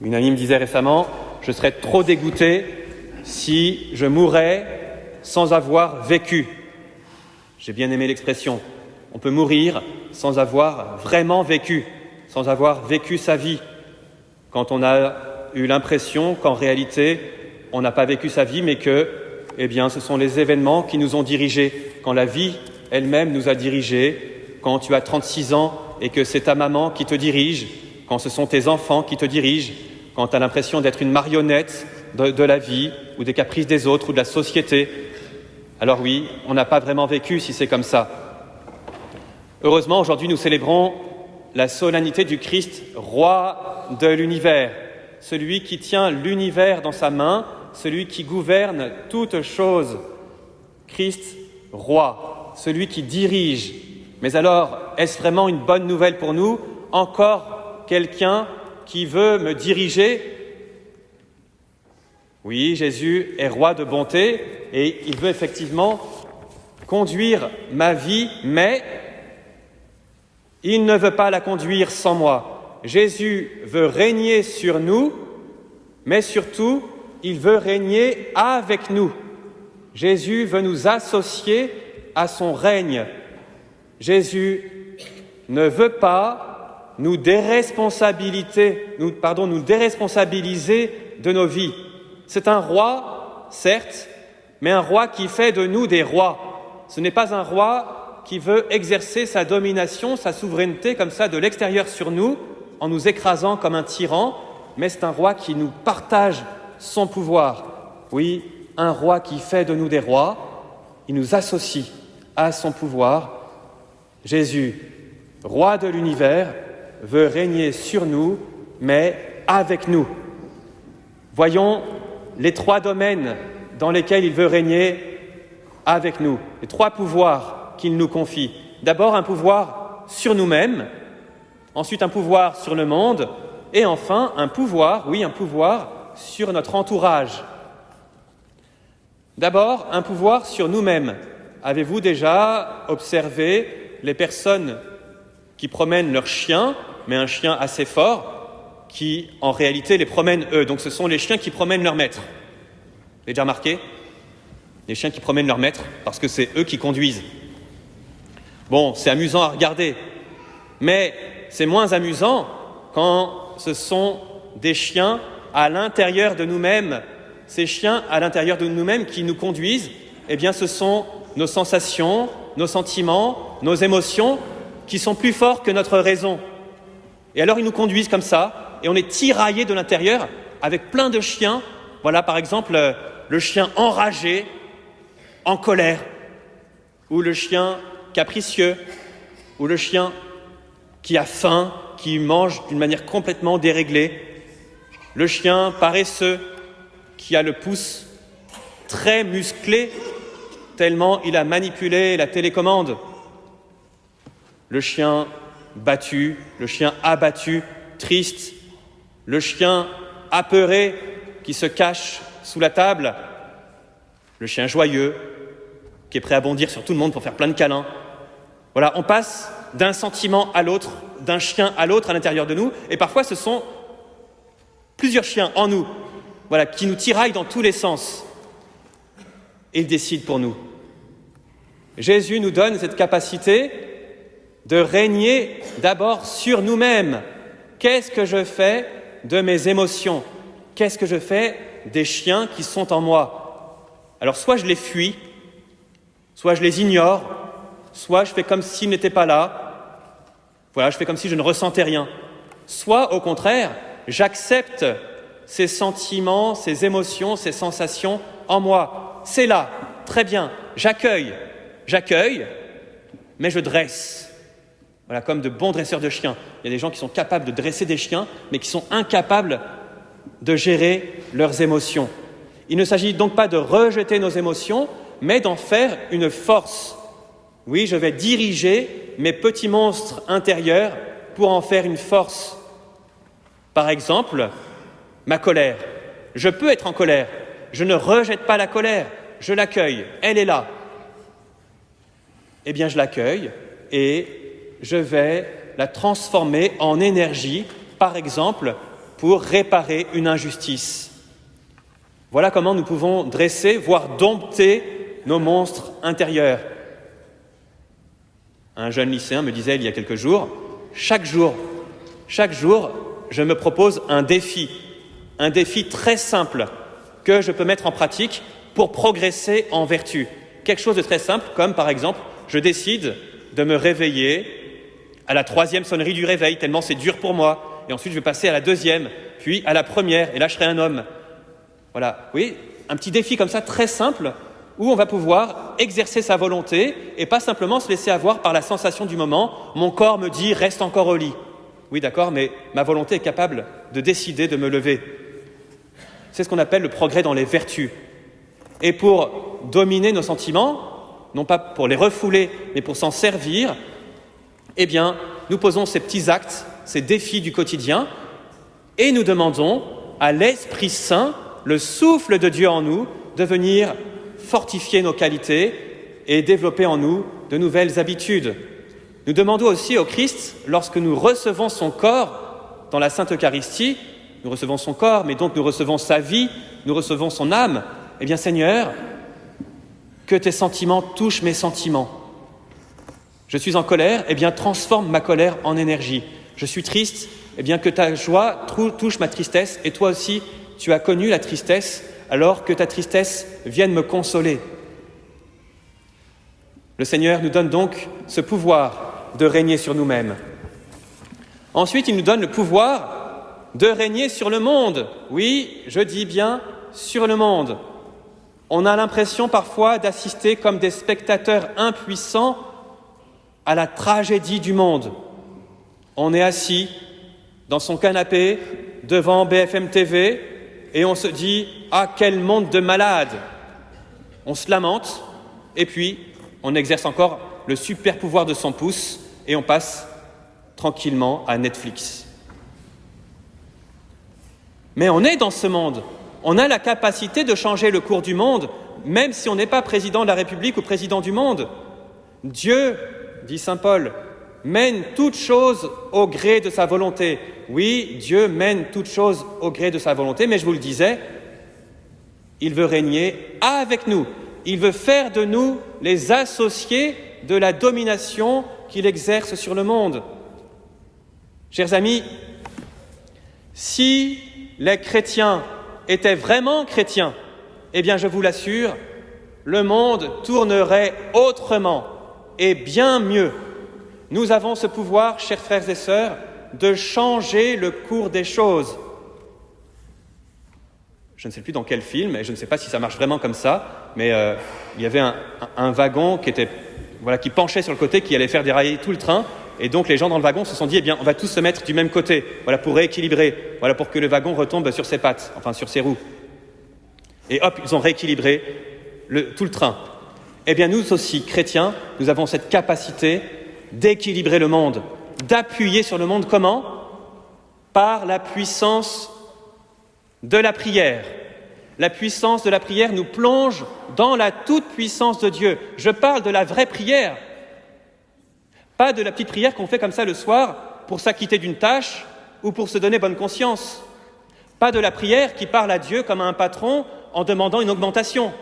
Une amie me disait récemment, je serais trop dégoûté si je mourais sans avoir vécu. J'ai bien aimé l'expression. On peut mourir sans avoir vraiment vécu, sans avoir vécu sa vie. Quand on a eu l'impression qu'en réalité, on n'a pas vécu sa vie, mais que, ce sont les événements qui nous ont dirigés. Quand la vie elle-même nous a dirigés, quand tu as 36 ans et que c'est ta maman qui te dirige, quand ce sont tes enfants qui te dirigent, quand tu as l'impression d'être une marionnette de la vie ou des caprices des autres ou de la société, alors oui, on n'a pas vraiment vécu si c'est comme ça. Heureusement, aujourd'hui, nous célébrons la solennité du Christ, roi de l'univers, celui qui tient l'univers dans sa main, celui qui gouverne toutes choses. Christ, roi, celui qui dirige. Mais alors, est-ce vraiment une bonne nouvelle pour nous? Encore quelqu'un qui veut me diriger? Oui, Jésus est roi de bonté et il veut effectivement conduire ma vie, mais il ne veut pas la conduire sans moi. Jésus veut régner sur nous, mais surtout, il veut régner avec nous. Jésus veut nous associer à son règne. Jésus ne veut pas nous déresponsabiliser de nos vies. C'est un roi, certes, mais un roi qui fait de nous des rois. Ce n'est pas un roi qui veut exercer sa domination, sa souveraineté comme ça de l'extérieur sur nous, en nous écrasant comme un tyran, mais c'est un roi qui nous partage son pouvoir. Oui, un roi qui fait de nous des rois, il nous associe à son pouvoir. Jésus, roi de l'univers, veut régner sur nous, mais avec nous. Voyons les 3 domaines dans lesquels il veut régner avec nous, les 3 pouvoirs qu'il nous confie. D'abord, un pouvoir sur nous-mêmes, ensuite un pouvoir sur le monde, et enfin un pouvoir sur notre entourage. D'abord, un pouvoir sur nous-mêmes. Avez-vous déjà observé les personnes qui promènent leurs chiens, mais un chien assez fort, qui en réalité les promènent eux? Donc ce sont les chiens qui promènent leur maître. Vous avez déjà remarqué? Les chiens qui promènent leur maître, parce que c'est eux qui conduisent. Bon, c'est amusant à regarder, mais c'est moins amusant quand ce sont des chiens à l'intérieur de nous-mêmes. Ces chiens à l'intérieur de nous-mêmes qui nous conduisent, ce sont nos sensations, nos sentiments, nos émotions qui sont plus forts que notre raison. Et alors ils nous conduisent comme ça, et on est tiraillés de l'intérieur avec plein de chiens. Voilà par exemple le chien enragé, en colère, ou le chien capricieux, ou le chien qui a faim, qui mange d'une manière complètement déréglée, le chien paresseux qui a le pouce très musclé tellement il a manipulé la télécommande, le chien battu, le chien abattu, triste, le chien apeuré qui se cache sous la table, le chien joyeux qui est prêt à bondir sur tout le monde pour faire plein de câlins. Voilà, on passe d'un sentiment à l'autre, d'un chien à l'autre à l'intérieur de nous, et parfois ce sont plusieurs chiens en nous, voilà, qui nous tiraillent dans tous les sens. Et ils décident pour nous. Jésus nous donne cette capacité de régner d'abord sur nous-mêmes. Qu'est-ce que je fais de mes émotions? Qu'est-ce que je fais des chiens qui sont en moi? Alors soit je les fuis, soit je les ignore, soit je fais comme s'ils n'étaient pas là. Voilà, je fais comme si je ne ressentais rien. Soit au contraire, j'accepte ces sentiments, ces émotions, ces sensations en moi. C'est là, très bien, j'accueille, mais je dresse. Voilà, comme de bons dresseurs de chiens. Il y a des gens qui sont capables de dresser des chiens, mais qui sont incapables de gérer leurs émotions. Il ne s'agit donc pas de rejeter nos émotions, mais d'en faire une force. Oui, je vais diriger mes petits monstres intérieurs pour en faire une force. Par exemple, ma colère. Je peux être en colère. Je ne rejette pas la colère. Je l'accueille. Elle est là. Je l'accueille et je vais la transformer en énergie, par exemple, pour réparer une injustice. Voilà comment nous pouvons dresser, voire dompter nos monstres intérieurs. Un jeune lycéen me disait il y a quelques jours, chaque jour, je me propose un défi très simple que je peux mettre en pratique pour progresser en vertu. Quelque chose de très simple, comme par exemple, je décide de me réveiller à la 3e sonnerie du réveil, tellement c'est dur pour moi. Et ensuite, je vais passer à la 2e, puis à la 1re, et là, je serai un homme. Voilà, oui, un petit défi comme ça, très simple, où on va pouvoir exercer sa volonté et pas simplement se laisser avoir par la sensation du moment. Mon corps me dit « reste encore au lit ». Oui, d'accord, mais ma volonté est capable de décider de me lever. C'est ce qu'on appelle le progrès dans les vertus. Et pour dominer nos sentiments, non pas pour les refouler, mais pour s'en servir, eh bien, nous posons ces petits actes, ces défis du quotidien, et nous demandons à l'Esprit Saint, le souffle de Dieu en nous, de venir fortifier nos qualités et développer en nous de nouvelles habitudes. Nous demandons aussi au Christ, lorsque nous recevons son corps dans la Sainte Eucharistie, nous recevons son corps, mais donc nous recevons sa vie, nous recevons son âme, eh bien Seigneur, que tes sentiments touchent mes sentiments. Je suis en colère, eh bien transforme ma colère en énergie. Je suis triste, eh bien que ta joie touche ma tristesse, et toi aussi, tu as connu la tristesse, alors que ta tristesse vienne me consoler. Le Seigneur nous donne donc ce pouvoir de régner sur nous-mêmes. Ensuite, il nous donne le pouvoir de régner sur le monde. Oui, je dis bien sur le monde. On a l'impression parfois d'assister comme des spectateurs impuissants à la tragédie du monde. On est assis dans son canapé devant BFM TV et on se dit « Ah, quel monde de malades !» On se lamente et puis on exerce encore le super pouvoir de son pouce et on passe tranquillement à Netflix. Mais on est dans ce monde. On a la capacité de changer le cours du monde, même si on n'est pas président de la République ou président du monde. Dieu, dit saint Paul, mène toutes choses au gré de sa volonté. Oui, Dieu mène toutes choses au gré de sa volonté, mais je vous le disais, il veut régner avec nous. Il veut faire de nous les associés de la domination qu'il exerce sur le monde. Chers amis, si les chrétiens étaient vraiment chrétiens, eh bien je vous l'assure, le monde tournerait autrement et bien mieux. Nous avons ce pouvoir, chers frères et sœurs, de changer le cours des choses. Je ne sais plus dans quel film, et je ne sais pas si ça marche vraiment comme ça, mais il y avait un wagon qui penchait sur le côté, qui allait faire dérailler tout le train, et donc les gens dans le wagon se sont dit, eh bien, on va tous se mettre du même côté, pour rééquilibrer, pour que le wagon retombe sur ses pattes, sur ses roues. Et hop, ils ont rééquilibré tout le train. Eh bien, nous aussi, chrétiens, nous avons cette capacité d'équilibrer le monde, d'appuyer sur le monde. Comment ? Par la puissance de la prière. La puissance de la prière nous plonge dans la toute-puissance de Dieu. Je parle de la vraie prière, pas de la petite prière qu'on fait comme ça le soir pour s'acquitter d'une tâche ou pour se donner bonne conscience. Pas de la prière qui parle à Dieu comme à un patron en demandant une augmentation.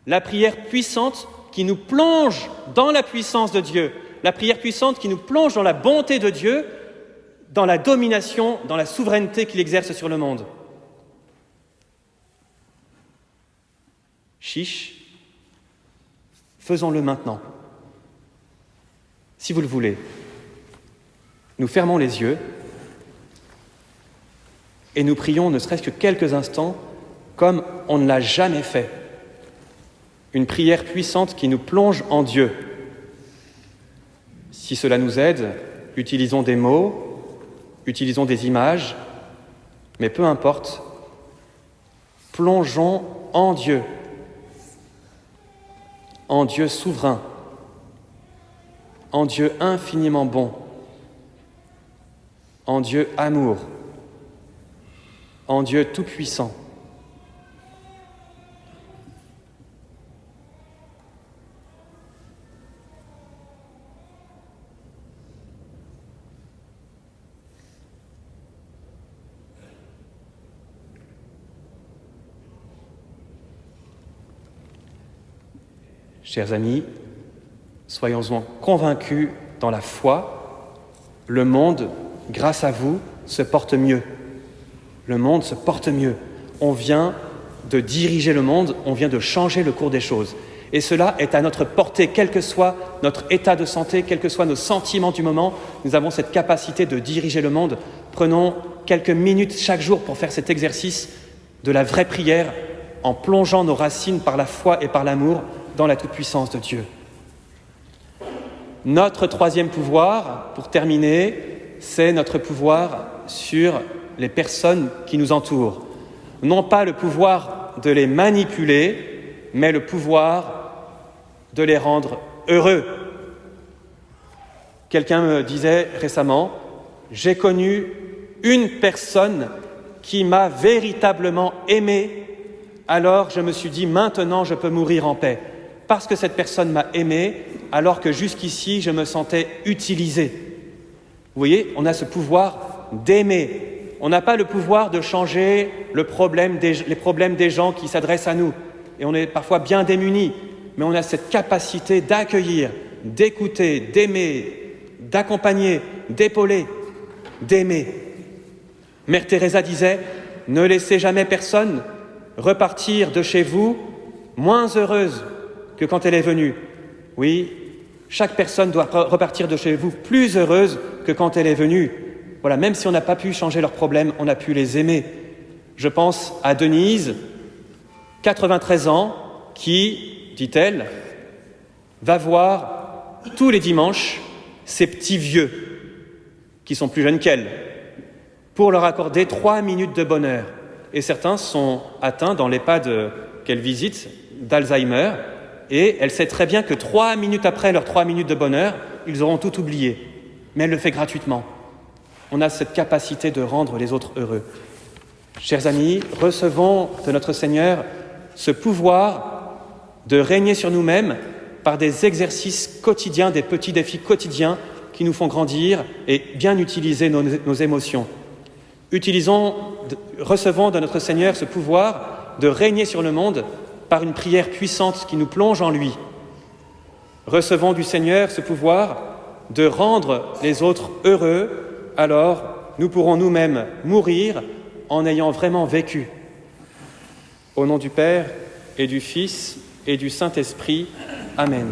La prière puissante qui nous plonge dans la puissance de Dieu. La prière puissante qui nous plonge dans la bonté de Dieu, dans la domination, dans la souveraineté qu'il exerce sur le monde. Chiche, faisons-le maintenant. Si vous le voulez, nous fermons les yeux et nous prions ne serait-ce que quelques instants comme on ne l'a jamais fait. Une prière puissante qui nous plonge en Dieu. Si cela nous aide, utilisons des mots, utilisons des images, mais peu importe, plongeons en Dieu souverain, en Dieu infiniment bon, en Dieu amour, en Dieu tout-puissant. Chers amis, soyons-en convaincus dans la foi, le monde, grâce à vous, se porte mieux. Le monde se porte mieux. On vient de diriger le monde, on vient de changer le cours des choses. Et cela est à notre portée, quel que soit notre état de santé, quels que soient nos sentiments du moment, nous avons cette capacité de diriger le monde. Prenons quelques minutes chaque jour pour faire cet exercice de la vraie prière en plongeant nos racines par la foi et par l'amour dans la toute-puissance de Dieu. Notre troisième pouvoir, pour terminer, c'est notre pouvoir sur les personnes qui nous entourent. Non pas le pouvoir de les manipuler, mais le pouvoir de les rendre heureux. Quelqu'un me disait récemment, j'ai connu une personne qui m'a véritablement aimé, alors je me suis dit, maintenant je peux mourir en paix. Parce que cette personne m'a aimé, alors que jusqu'ici je me sentais utilisé. Vous voyez, on a ce pouvoir d'aimer. On n'a pas le pouvoir de changer les problèmes des gens qui s'adressent à nous. Et on est parfois bien démunis. Mais on a cette capacité d'accueillir, d'écouter, d'aimer, d'accompagner, d'épauler, d'aimer. Mère Teresa disait « Ne laissez jamais personne repartir de chez vous moins heureuse que quand elle est venue. » Oui, chaque personne doit repartir de chez vous plus heureuse que quand elle est venue. Voilà, même si on n'a pas pu changer leurs problèmes, on a pu les aimer. Je pense à Denise, 93 ans, qui, dit-elle, va voir tous les dimanches ces petits vieux qui sont plus jeunes qu'elle pour leur accorder 3 minutes de bonheur. Et certains sont atteints dans l'EHPAD qu'elle visite d'Alzheimer et elle sait très bien que 3 minutes après leurs 3 minutes de bonheur, ils auront tout oublié. Mais elle le fait gratuitement. On a cette capacité de rendre les autres heureux. Chers amis, recevons de notre Seigneur ce pouvoir de régner sur nous-mêmes par des exercices quotidiens, des petits défis quotidiens qui nous font grandir et bien utiliser nos émotions. Recevons de notre Seigneur ce pouvoir de régner sur le monde par une prière puissante qui nous plonge en lui. Recevons du Seigneur ce pouvoir de rendre les autres heureux, alors nous pourrons nous-mêmes mourir en ayant vraiment vécu. Au nom du Père et du Fils et du Saint-Esprit. Amen.